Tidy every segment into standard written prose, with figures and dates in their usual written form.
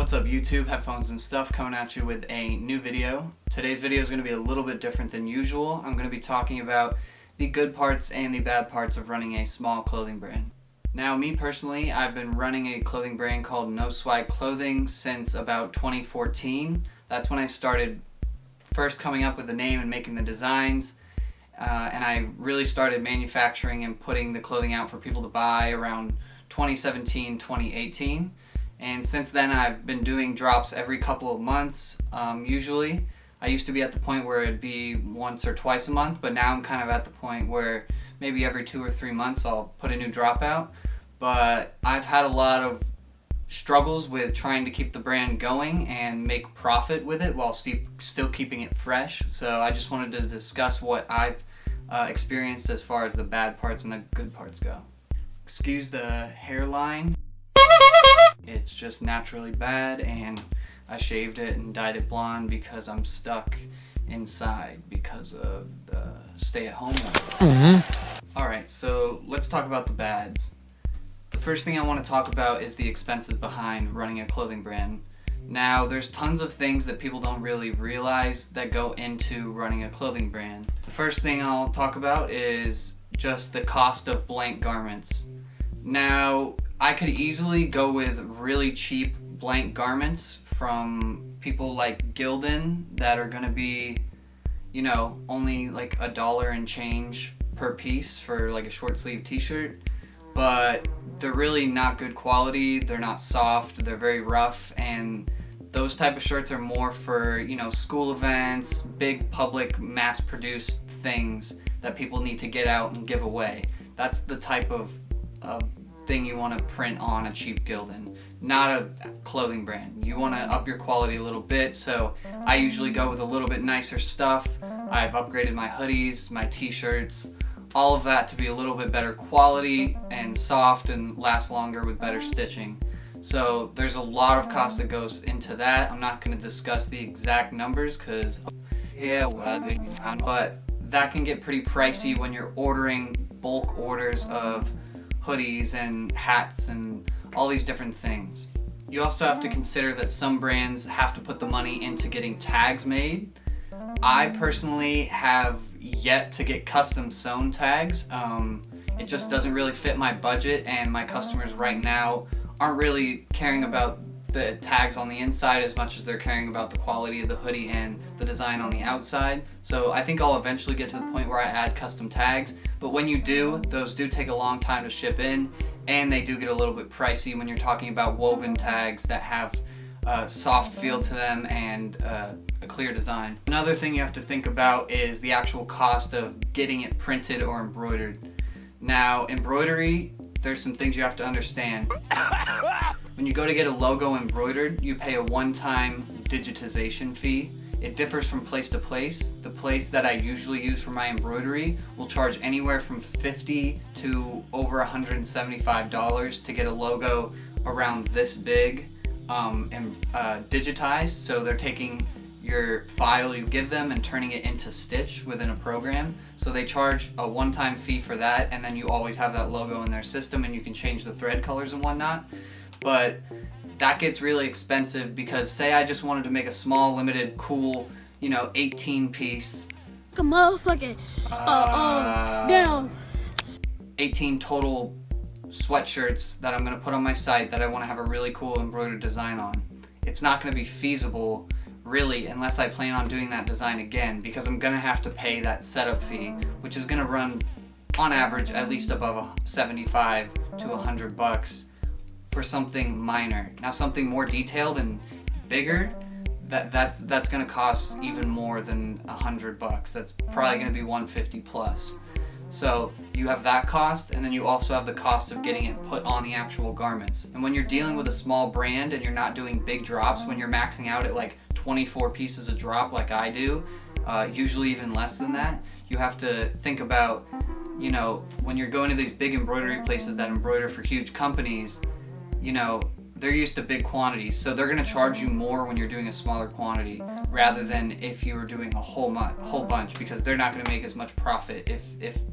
What's up YouTube, headphones and stuff, coming at you with a new video. Today's video is going to be a little bit different than usual. I'm going to be talking about the good parts and the bad parts of running a small clothing brand. Now, me personally, I've been running a clothing brand called No Swag Clothing since about 2014. That's when I started first coming up with the name and making the designs. And I really started manufacturing and putting the clothing out for people to buy around 2017, 2018. And since then I've been doing drops every couple of months, usually. I used to be at the point where it'd be once or twice a month, but now I'm kind of at the point where maybe every 2 or 3 months I'll put a new drop out. But I've had a lot of struggles with trying to keep the brand going and make profit with it while still keeping it fresh. So I just wanted to discuss what I've experienced as far as the bad parts and the good parts go. Excuse the hairline. It's just naturally bad, and I shaved it and dyed it blonde because I'm stuck inside because of the stay-at-home order. Alright, so let's talk about the bads. The first thing I want to talk about is the expenses behind running a clothing brand. Now, there's tons of things that people don't really realize that go into running a clothing brand. The first thing I'll talk about is just the cost of blank garments. Now, I could easily go with really cheap blank garments from people like Gildan that are gonna be, only like $1 and change per piece for like a short sleeve t-shirt, but they're really not good quality, they're not soft, they're very rough, and those type of shirts are more for, school events, big public mass-produced things that people need to get out and give away. That's the type of thing you want to print on a cheap Gildan, not a clothing brand. You want to up your quality a little bit, so I usually go with a little bit nicer stuff. I've upgraded my hoodies, my t-shirts, all of that to be a little bit better quality and soft and last longer with better stitching. So there's a lot of cost that goes into that. I'm not going to discuss the exact numbers because but that can get pretty pricey when you're ordering bulk orders of hoodies and hats and all these different things. You also have to consider that some brands have to put the money into getting tags made. I personally have yet to get custom sewn tags. It just doesn't really fit my budget, and my customers right now aren't really caring about the tags on the inside as much as they're caring about the quality of the hoodie and the design on the outside. So I think I'll eventually get to the point where I add custom tags, but when you do, those do take a long time to ship in, and they do get a little bit pricey when you're talking about woven tags that have a soft feel to them and a clear design. Another thing you have to think about is the actual cost of getting it printed or embroidered. Now, embroidery, there's some things you have to understand. When you go to get a logo embroidered, you pay a one-time digitization fee. It differs from place to place. The place that I usually use for my embroidery will charge anywhere from $50 to over $175 to get a logo around this big and digitized. So they're taking your file you give them and turning it into Stitch within a program. So they charge a one-time fee for that, and then you always have that logo in their system and you can change the thread colors and whatnot. But that gets really expensive because say I just wanted to make a small, limited, cool, 18 piece. A motherfucking, 18 total sweatshirts that I'm going to put on my site that I want to have a really cool embroidered design on. It's not going to be feasible really unless I plan on doing that design again, because I'm going to have to pay that setup fee, which is going to run on average at least above $75 to $100 for something minor. Now something more detailed and bigger, that's going to cost even more than $100. That's probably going to be $150 plus. So you have that cost, and then you also have the cost of getting it put on the actual garments. And when you're dealing with a small brand and you're not doing big drops, when you're maxing out at like 24 pieces a drop like I do, usually even less than that, you have to think about, when you're going to these big embroidery places that embroider for huge companies, they're used to big quantities, so they're going to charge you more when you're doing a smaller quantity rather than if you were doing a whole bunch, because they're not going to make as much profit if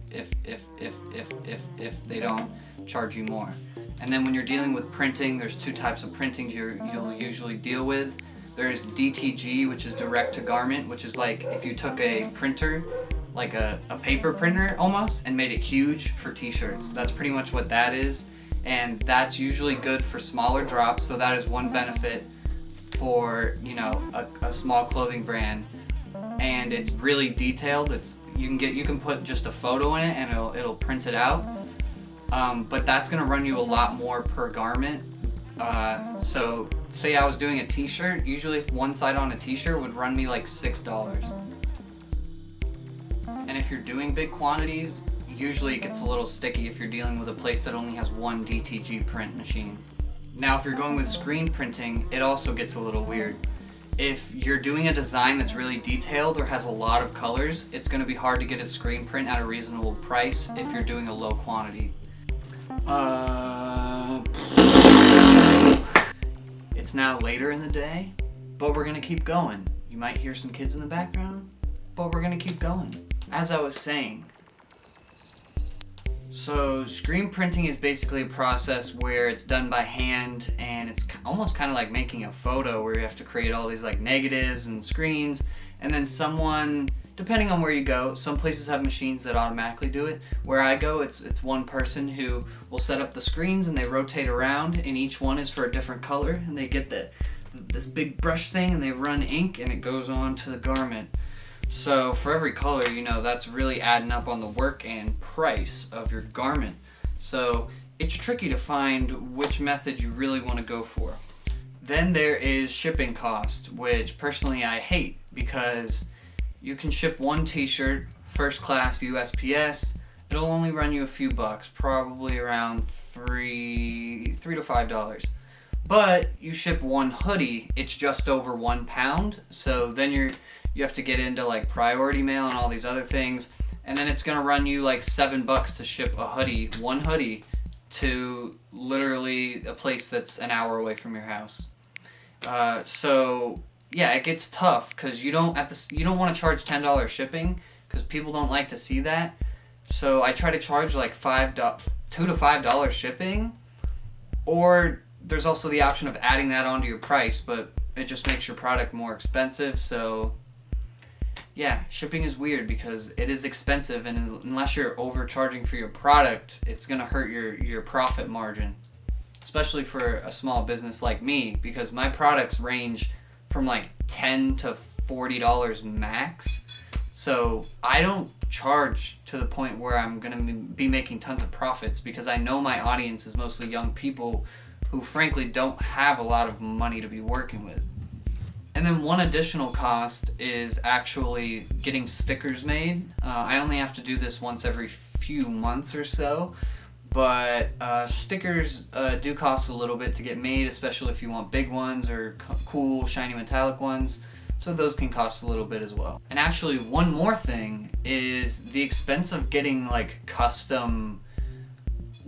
they don't charge you more. And then when you're dealing with printing, there's two types of printings you'll usually deal with. There's DTG, which is direct to garment, which is like if you took a printer, like a paper printer almost, and made it huge for t-shirts. That's pretty much what that is. And that's usually good for smaller drops, so that is one benefit for, you know, a small clothing brand. And it's really detailed. You can put just a photo in it and it'll print it out. But that's gonna run you a lot more per garment. So say I was doing a t-shirt, usually if one side on a t-shirt would run me like $6. And if you're doing big quantities, usually it gets a little sticky if you're dealing with a place that only has one DTG print machine. Now if you're going with screen printing, it also gets a little weird. If you're doing a design that's really detailed or has a lot of colors, it's going to be hard to get a screen print at a reasonable price if you're doing a low quantity. It's now later in the day, but we're going to keep going. You might hear some kids in the background, but we're going to keep going. As I was saying, so screen printing is basically a process where it's done by hand, and it's almost kind of like making a photo where you have to create all these like negatives and screens, and then someone, depending on where you go, some places have machines that automatically do it. Where I go, it's one person who will set up the screens and they rotate around, and each one is for a different color, and they get this big brush thing and they run ink and it goes on to the garment. So for every color, you know, that's really adding up on the work and price of your garment. So it's tricky to find which method you really want to go for. Then there is shipping cost, which personally I hate, because you can ship one t-shirt, first class USPS, it'll only run you a few bucks, probably around $3 to $5. But you ship one hoodie, it's just over £1, so then you have to get into like priority mail and all these other things, and then it's gonna run you like $7 to ship one hoodie to literally a place that's an hour away from your house. So yeah, it gets tough because you don't want to charge $10 shipping because people don't like to see that. So I try to charge like $2 to $5 shipping, or there's also the option of adding that onto your price, but it just makes your product more expensive. So yeah, shipping is weird because it is expensive, and unless you're overcharging for your product, it's gonna hurt your profit margin, especially for a small business like me, because my products range from like $10 to $40 max. So I don't charge to the point where I'm gonna be making tons of profits, because I know my audience is mostly young people who frankly don't have a lot of money to be working with. And then one additional cost is actually getting stickers made. I only have to do this once every few months or so, but stickers do cost a little bit to get made, especially if you want big ones or cool shiny metallic ones. So those can cost a little bit as well. And actually one more thing is the expense of getting like custom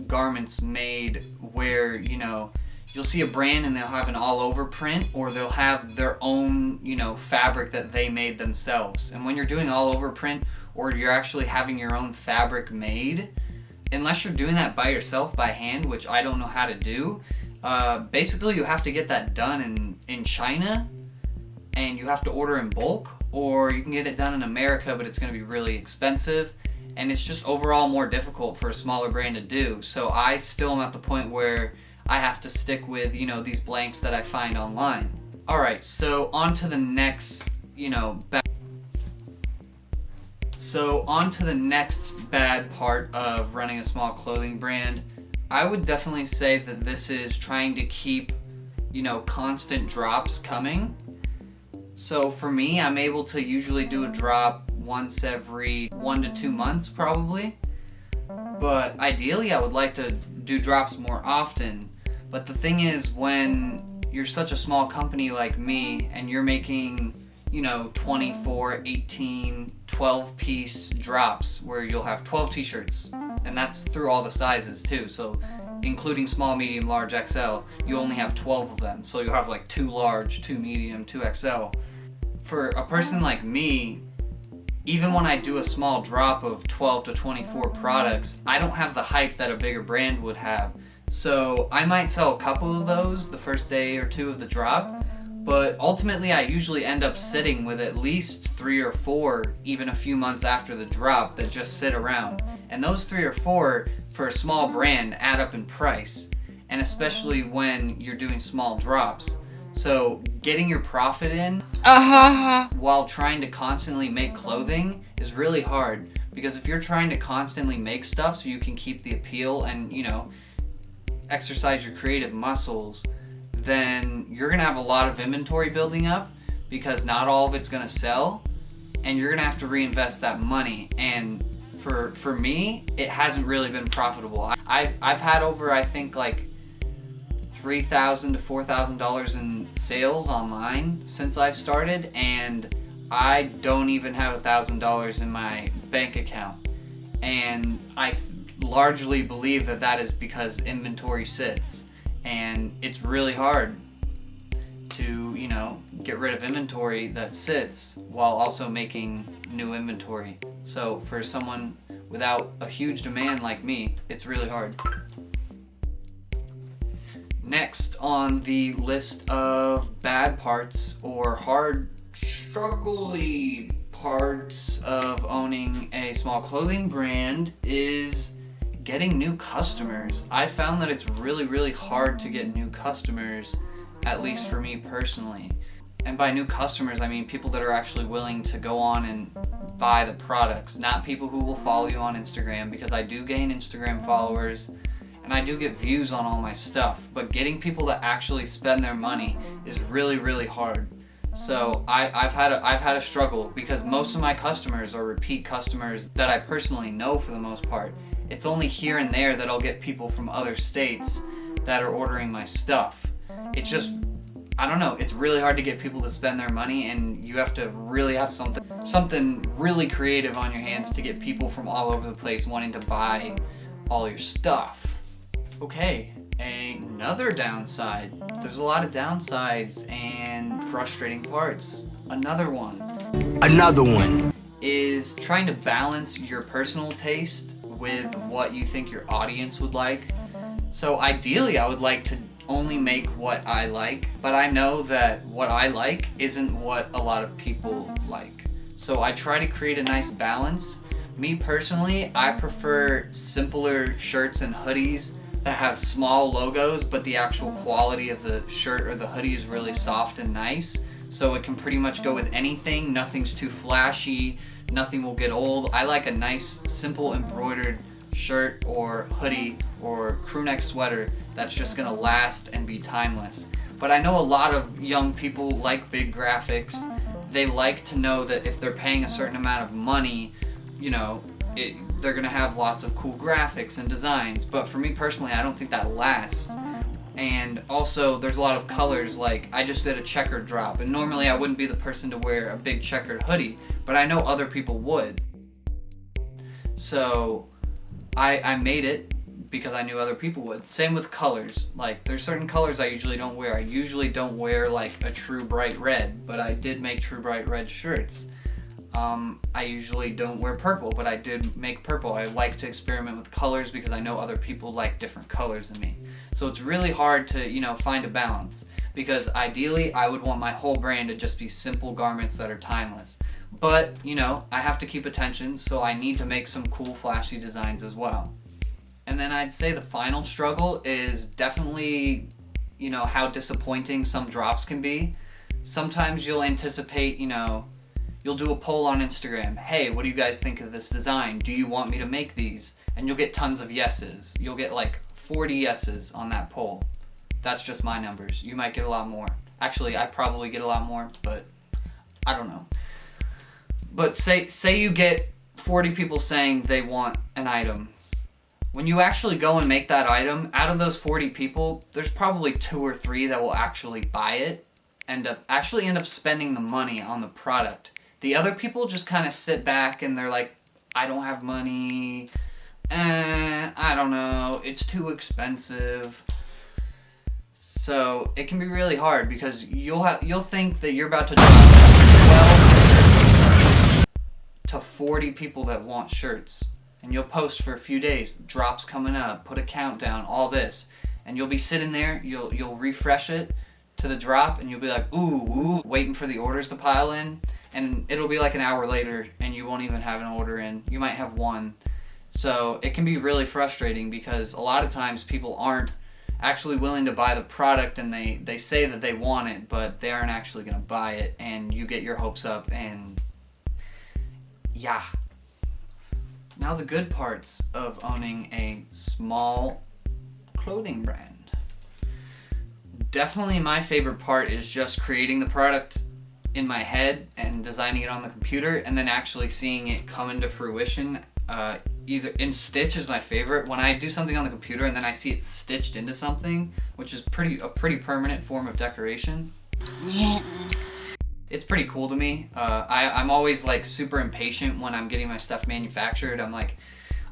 garments made, where, you know, you'll see a brand and they'll have an all-over print, or they'll have their own, you know, fabric that they made themselves. And when you're doing all-over print, or you're actually having your own fabric made, unless you're doing that by yourself by hand, which I don't know how to do, basically you have to get that done in China, and you have to order in bulk, or you can get it done in America, but it's going to be really expensive, and it's just overall more difficult for a smaller brand to do. So I still am at the point where I have to stick with, you know, these blanks that I find online. Alright, so on to the next, bad part of running a small clothing brand. I would definitely say that this is trying to keep, you know, constant drops coming. So for me, I'm able to usually do a drop once every 1 to 2 months probably. But ideally I would like to do drops more often. But the thing is, when you're such a small company like me and you're making, you know, 24, 18, 12 piece drops where you'll have 12 t-shirts, and that's through all the sizes too. So including small, medium, large, XL, you only have 12 of them. So you have like 2 large, 2 medium, 2 XL. For a person like me, even when I do a small drop of 12 to 24 products, I don't have the hype that a bigger brand would have. So I might sell a couple of those the first day or two of the drop, but ultimately I usually end up sitting with at least 3 or 4 even a few months after the drop that just sit around. And those 3 or 4 for a small brand add up in price, and especially when you're doing small drops. So getting your profit in while trying to constantly make clothing is really hard, because if you're trying to constantly make stuff so you can keep the appeal and, exercise your creative muscles, then you're gonna have a lot of inventory building up, because not all of it's gonna sell, and you're gonna have to reinvest that money. And for me, it hasn't really been profitable. I've had over, I think, like $3,000 to $4,000 in sales online since I've started, and I don't even have $1,000 in my bank account. And I largely believe that is because inventory sits, and it's really hard to get rid of inventory that sits while also making new inventory. So for someone without a huge demand like me, it's really hard. Next on the list of bad parts or hard, struggly parts of owning a small clothing brand is getting new customers. I found that it's really, really hard to get new customers, at least for me personally. And by new customers, I mean people that are actually willing to go on and buy the products, not people who will follow you on Instagram, because I do gain Instagram followers and I do get views on all my stuff, but getting people to actually spend their money is really, really hard. So I've had a struggle, because most of my customers are repeat customers that I personally know for the most part. It's only here and there that I'll get people from other states that are ordering my stuff. It's just, I don't know, it's really hard to get people to spend their money, and you have to really have something really creative on your hands to get people from all over the place wanting to buy all your stuff. Okay, another downside. There's a lot of downsides and frustrating parts. Another one is trying to balance your personal taste with what you think your audience would like. So ideally, I would like to only make what I like, but I know that what I like isn't what a lot of people like. So I try to create a nice balance. Me personally, I prefer simpler shirts and hoodies that have small logos, but the actual quality of the shirt or the hoodie is really soft and nice, so it can pretty much go with anything. Nothing's too flashy, nothing will get old. I like a nice, simple embroidered shirt or hoodie or crewneck sweater that's just gonna last and be timeless. But I know a lot of young people like big graphics. They like to know that if they're paying a certain amount of money, they're gonna have lots of cool graphics and designs. But for me personally, I don't think that lasts. And also, there's a lot of colors. Like, I just did a checkered drop, and normally I wouldn't be the person to wear a big checkered hoodie, but I know other people would. So I made it because I knew other people would. Same with colors. Like, there's certain colors I usually don't wear. I usually don't wear like a true bright red, but I did make true bright red shirts. I usually don't wear purple, but I did make purple. I like to experiment with colors because I know other people like different colors than me. So it's really hard to, find a balance, because ideally I would want my whole brand to just be simple garments that are timeless. But, I have to keep attention, so I need to make some cool, flashy designs as well. And then I'd say the final struggle is definitely, how disappointing some drops can be. Sometimes you'll anticipate, you'll do a poll on Instagram. Hey, what do you guys think of this design? Do you want me to make these? And you'll get tons of yeses. You'll get like 40 yeses on that poll. That's just my numbers. You might get a lot more. Actually, I probably get a lot more, but I don't know. But say you get 40 people saying they want an item. When you actually go and make that item, out of those 40 people, there's probably 2 or 3 that will actually buy it and actually end up spending the money on the product. The other people just kind of sit back and they're like, I don't have money, I don't know, it's too expensive. So it can be really hard, because you'll think that you're about to drop 12 to 40 people that want shirts, and you'll post for a few days, drops coming up, put a countdown, all this, and you'll be sitting there, you'll refresh it to the drop, and you'll be like, ooh, waiting for the orders to pile in, and it'll be like an hour later and you won't even have an order in. You might have one. So it can be really frustrating because a lot of times people aren't actually willing to buy the product, and they say that they want it, but they aren't actually going to buy it, and you get your hopes up, and yeah. Now the good parts of owning a small clothing brand. Definitely my favorite part is just creating the product in my head and designing it on the computer, and then actually seeing it come into fruition. Either in Stitch is my favorite. When I do something on the computer and then I see it stitched into something, which is a pretty permanent form of decoration. It's pretty cool to me. I'm always like super impatient when I'm getting my stuff manufactured. I'm like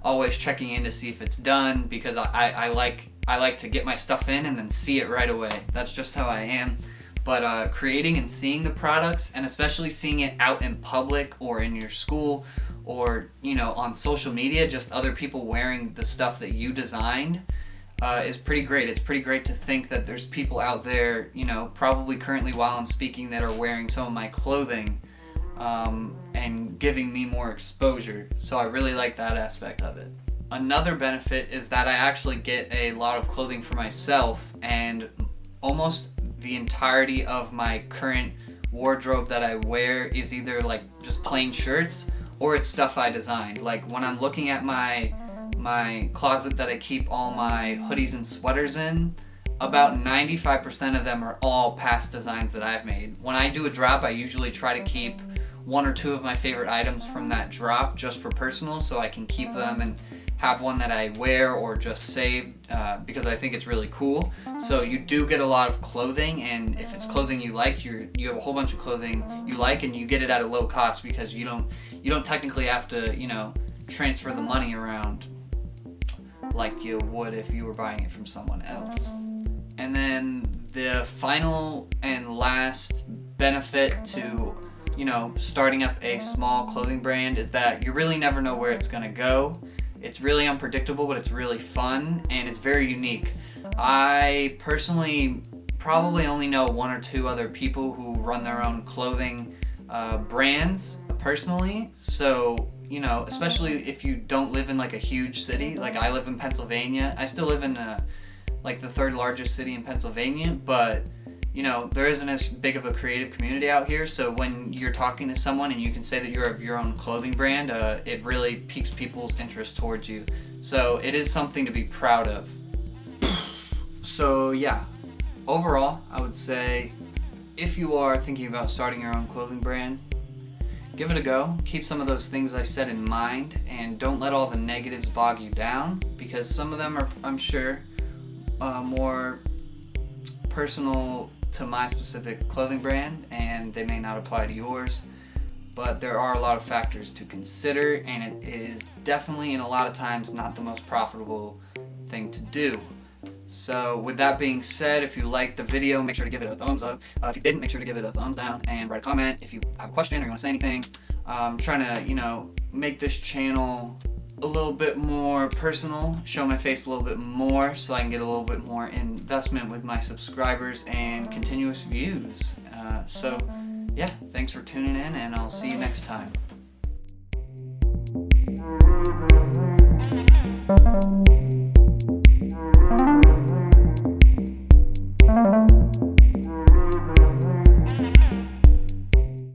always checking in to see if it's done, because I like to get my stuff in and then see it right away. That's just how I am. But creating and seeing the products, and especially seeing it out in public or in your school, or on social media, just other people wearing the stuff that you designed, is pretty great. It's pretty great to think that there's people out there, probably currently while I'm speaking, that are wearing some of my clothing, and giving me more exposure. So I really like that aspect of it. Another benefit is that I actually get a lot of clothing for myself, and almost the entirety of my current wardrobe that I wear is either like just plain shirts, or it's stuff I designed. Like when I'm looking at my closet that I keep all my hoodies and sweaters in, about 95% of them are all past designs that I've made. When I do a drop, I usually try to keep one or two of my favorite items from that drop just for personal, so I can keep them and have one that I wear or just save, because I think it's really cool. So you do get a lot of clothing, and if it's clothing you like, you have a whole bunch of clothing you like, and you get it at a low cost because you don't technically have to transfer the money around like you would if you were buying it from someone else. And then the final and last benefit to starting up a small clothing brand is that you really never know where it's gonna go. It's really unpredictable, but it's really fun, and it's very unique. I personally probably only know one or two other people who run their own clothing brands personally. So, especially if you don't live in like a huge city, like I live in Pennsylvania. I still live in like the third largest city in Pennsylvania, but there isn't as big of a creative community out here. So when you're talking to someone and you can say that you're of your own clothing brand, it really piques people's interest towards you. So it is something to be proud of. So yeah, overall, I would say if you are thinking about starting your own clothing brand, give it a go. Keep some of those things I said in mind, and don't let all the negatives bog you down, because some of them are, I'm sure, more personal to my specific clothing brand, and they may not apply to yours. But there are a lot of factors to consider, and it is definitely, and a lot of times, not the most profitable thing to do. So with that being said, if you liked the video, make sure to give it a thumbs up. If you didn't, make sure to give it a thumbs down and write a comment if you have a question or you want to say anything. I'm trying to, make this channel a little bit more personal, show my face a little bit more, so I can get a little bit more investment with my subscribers and continuous views. So yeah, thanks for tuning in, and I'll see you next time.